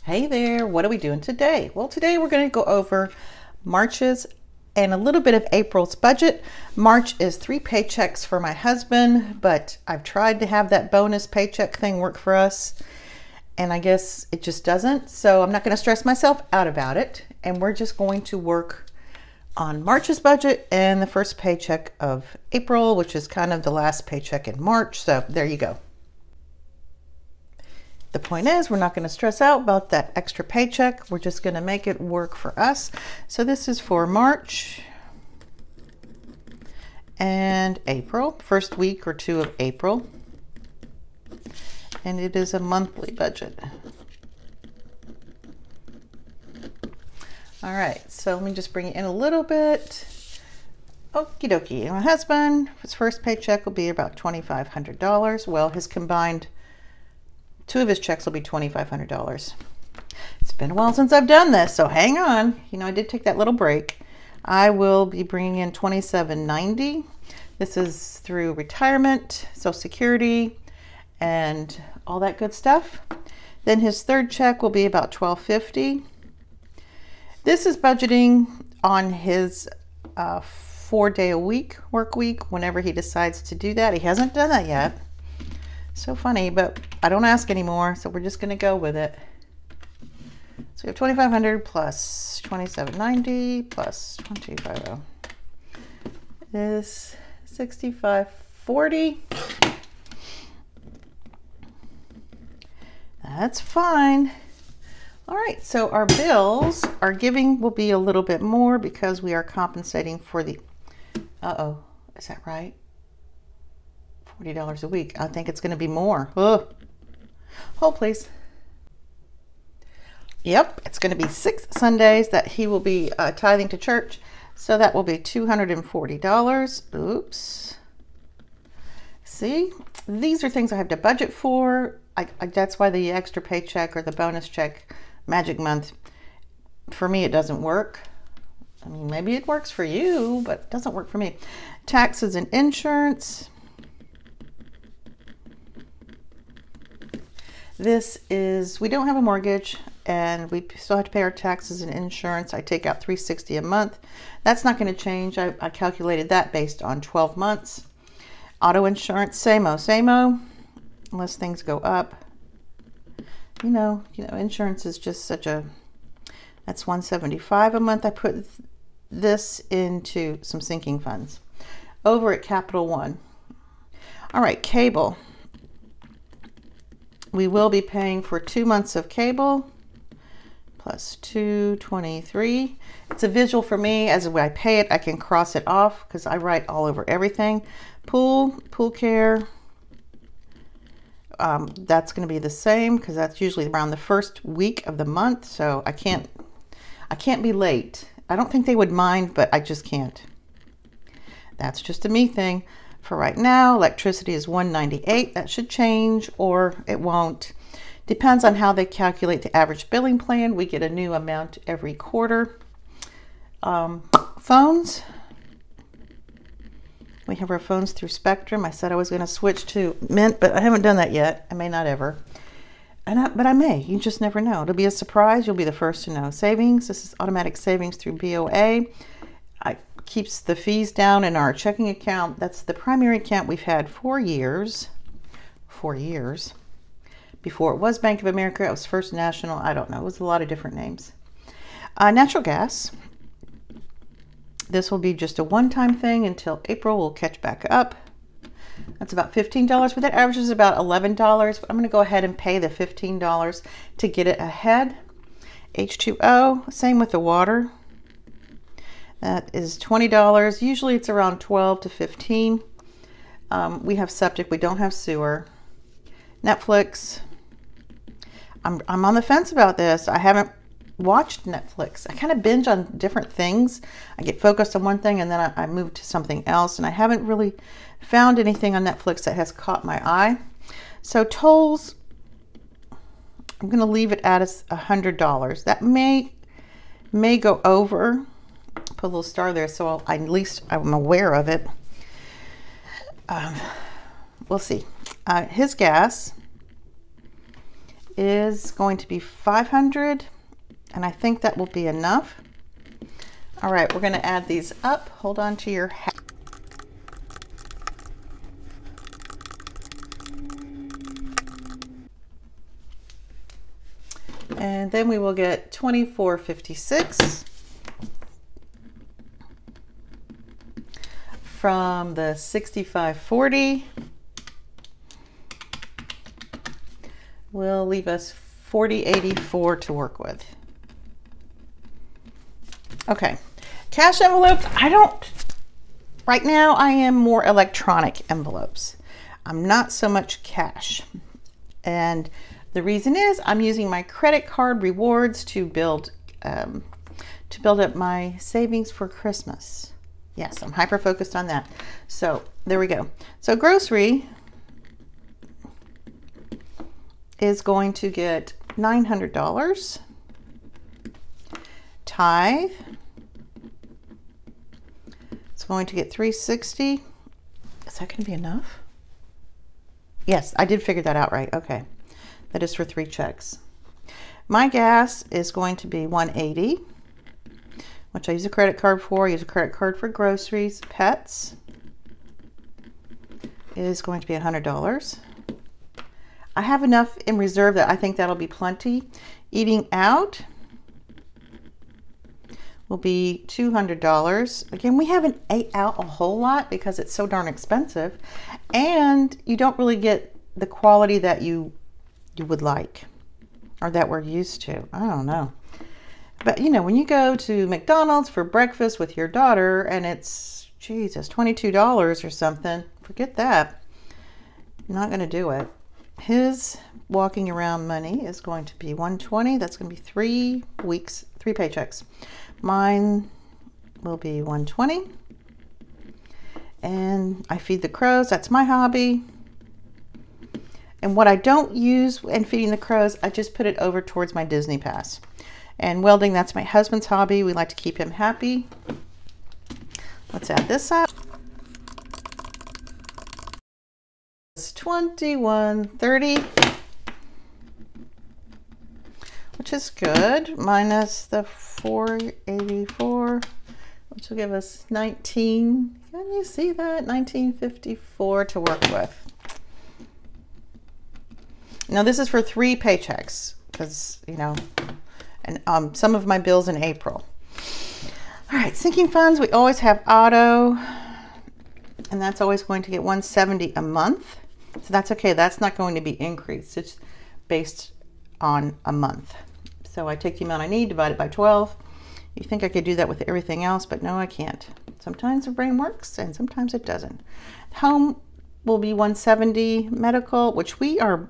Hey there, what are we doing today? Well, today we're going to go over March's and a little bit of April's budget. March is 3 paychecks for my husband, but I've tried to have that bonus paycheck thing work for us, and I guess it just doesn't. So I'm not going to stress myself out about it, and we're just going to work on March's budget and the first paycheck of April, which is kind of the last paycheck in March. So there you go. The point is, we're not going to stress out about that extra paycheck. We're just going to make it work for us. So this is for March and April, first week or two of April. And it is a monthly budget. All right, so let me just bring it in a little bit. Okie dokie. My husband, his first paycheck will be about $2,500. Well, his combined two of his checks will be $2,500. It's been a while since I've done this, so hang on. You know, I did take that little break. I will be bringing in $2,790. This is through retirement, Social Security, and all that good stuff. Then his third check will be about $1,250. This is budgeting on his 4-day-a-week work week whenever he decides to do that. He hasn't done that yet. So funny, but I don't ask anymore, so we're just going to go with it. So we have $2,500 plus $2,790 plus $2,500 is $6,540. That's fine. All right, so our bills, our giving will be a little bit more because we are compensating for the, is that right? $40 a week. I think it's going to be more. Ugh. Hold please. Yep, it's going to be 6 Sundays that he will be tithing to church. So that will be $240. Oops. See, these are things I have to budget for. That's why the extra paycheck or the bonus check magic month, for me, it doesn't work. I mean, maybe it works for you, but it doesn't work for me. Taxes and insurance. This is, we don't have a mortgage and we still have to pay our taxes and insurance. I take out $360 a month. That's not going to change. I calculated that based on 12 months. Auto insurance, same-o, unless things go up. You know, insurance is just such a, that's $175 a month. I put this into some sinking funds over at Capital One. All right, cable. We will be paying for 2 months of cable plus $223. It's a visual for me. As I pay it, I can cross it off because I write all over everything. Pool care. That's going to be the same because that's usually around the first week of the month. So I can't be late. I don't think they would mind, but I just can't. That's just a me thing. For right now, electricity is $198. That should change or it won't. Depends on how they calculate the average billing plan. We get a new amount every quarter. Phones. We have our phones through Spectrum. I said I was going to switch to Mint, but I haven't done that yet. I may not ever. But I may. You just never know. It'll be a surprise. You'll be the first to know. Savings. This is automatic savings through BOA. Keeps the fees down in our checking account. That's the primary account we've had for years. 4 years. Before it was Bank of America, it was First National. I don't know. It was a lot of different names. Natural gas. This will be just a one-time thing until April. We'll catch back up. That's about $15, but that averages about $11. I'm going to go ahead and pay the $15 to get it ahead. H2O, same with the water. That is $20. Usually it's around $12 to $15. We have septic. We don't have sewer. Netflix. I'm on the fence about this. I haven't watched Netflix. I kind of binge on different things. I get focused on one thing and then I move to something else. And I haven't really found anything on Netflix that has caught my eye. So tolls, I'm going to leave it at $100. That may go over. Put a little star there so at least I'm aware of it. We'll see. His gas is going to be 500, and I think that will be enough. All right, we're going to add these up. Hold on to your hat. And then we will get 24.56 from the 65.40. Will leave us 40.84 to work with. Okay, cash envelopes, right now I am more electronic envelopes. I'm not so much cash. And the reason is I'm using my credit card rewards to build up my savings for Christmas. Yes, I'm hyper focused on that. So there we go. So grocery is going to get $900. Tithe, it's going to get $360. Is that going to be enough? Yes, I did figure that out right. Okay. That is for 3 checks. My gas is going to be $180, which I use a credit card for. I use a credit card for groceries. Pets is going to be $100. I have enough in reserve that I think that'll be plenty. Eating out will be $200. Again, we haven't ate out a whole lot because it's so darn expensive, and you don't really get the quality that you would like, or that we're used to. I don't know. But you know, when you go to McDonald's for breakfast with your daughter and it's, Jesus, $22 or something, forget that. I'm not going to do it. His walking around money is going to be $120. That's going to be 3 weeks, 3 paychecks. Mine will be $120. And I feed the crows. That's my hobby. And what I don't use in feeding the crows, I just put it over towards my Disney pass. And welding, that's my husband's hobby. We like to keep him happy. Let's add this up. It's $21.30, which is good, minus the $484, which will give us 19. Can you see that? $19.54 to work with. Now this is for 3 paychecks because, you know, and some of my bills in April. All right, sinking funds, we always have auto, and that's always going to get $170 a month. So that's okay. That's not going to be increased. It's based on a month. So I take the amount I need, divide it by 12. You think I could do that with everything else, but no, I can't. Sometimes the brain works and sometimes it doesn't. Home will be $170. Medical, which we are,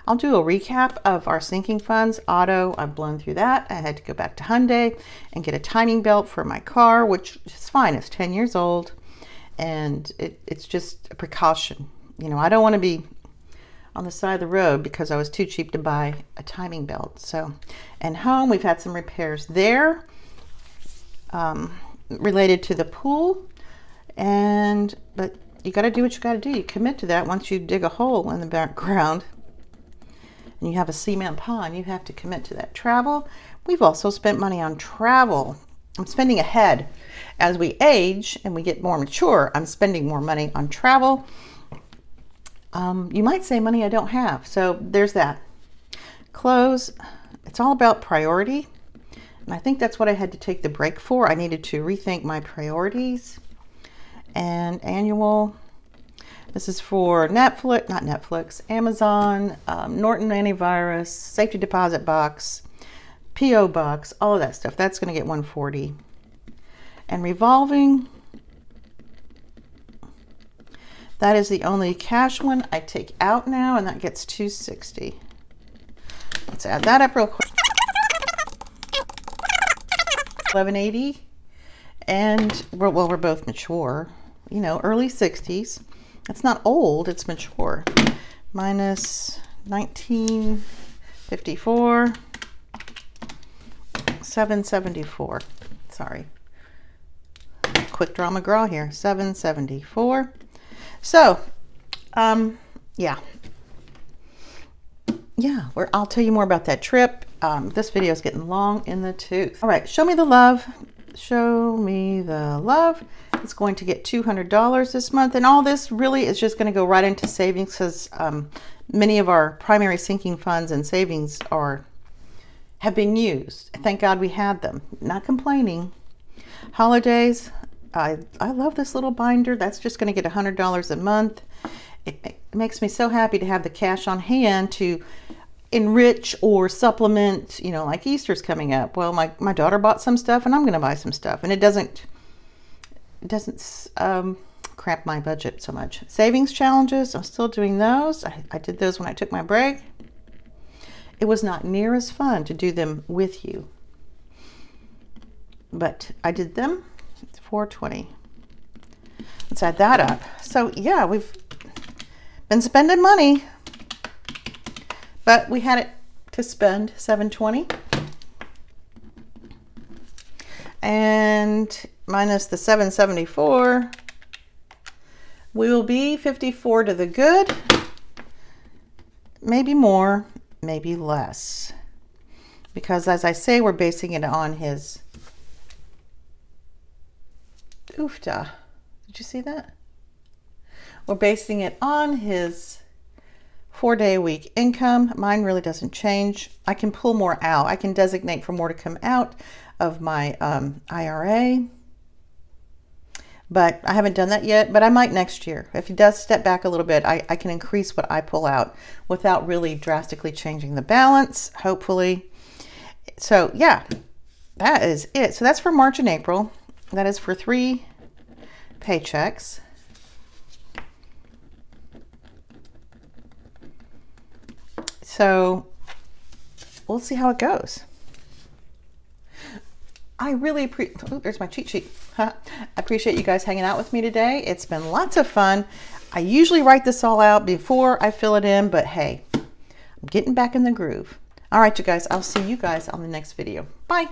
I'll do a recap of our sinking funds. Auto, I've blown through that. I had to go back to Hyundai and get a timing belt for my car, which is fine. It's 10 years old and it's just a precaution. You know, I don't want to be on the side of the road because I was too cheap to buy a timing belt. So, and home, we've had some repairs there related to the pool. But you got to do what you got to do. You commit to that. Once you dig a hole in the background and you have a cement pond, you have to commit to that. Travel, we've also spent money on travel. I'm spending ahead. As we age and we get more mature, I'm spending more money on travel. You might say money I don't have. So there's that. Clothes, it's all about priority. And I think that's what I had to take the break for. I needed to rethink my priorities. And annual, this is for Netflix, not Netflix, Amazon, Norton antivirus, safety deposit box, PO box, all of that stuff. That's going to get $140. And revolving, that is the only cash one I take out now, and that gets $260. Let's add that up real quick. $11.80, and we're both mature, you know, early 60s. It's not old, it's mature. Minus $19.54, $7.74. Sorry, quick draw McGraw here. $7.74. So, yeah. yeah, I'll tell you more about that trip. This video is getting long in the tooth. All right, show me the love. Show me the love. It's going to get $200 this month, and all this really is just going to go right into savings because many of our primary sinking funds and savings have been used. Thank God we had them. Not complaining. Holidays. I love this little binder. That's just going to get $100 a month. It makes me so happy to have the cash on hand to enrich or supplement, you know, like Easter's coming up. Well, my daughter bought some stuff and I'm going to buy some stuff, and it doesn't cramp my budget so much. Savings challenges, I'm still doing those. I did those when I took my break. It was not near as fun to do them with you, but I did them. It's $4.20. Let's add that up. So yeah, we've been spending money, but we had it to spend $7.20, and minus the $7.74, we will be $54 to the good, maybe more, maybe less, because as I say, we're basing it on his oofta. Did you see that? We're basing it on his 4-day-a-week income. Mine really doesn't change. I can pull more out. I can designate for more to come out of my IRA, but I haven't done that yet, but I might next year. If he does step back a little bit, I can increase what I pull out without really drastically changing the balance, hopefully. So yeah, that is it. So that's for March and April. That is for 3 paychecks. So we'll see how it goes. I really appreciate, oh, there's my cheat sheet. I appreciate you guys hanging out with me today. It's been lots of fun. I usually write this all out before I fill it in, but hey, I'm getting back in the groove. All right, you guys, I'll see you guys on the next video. Bye.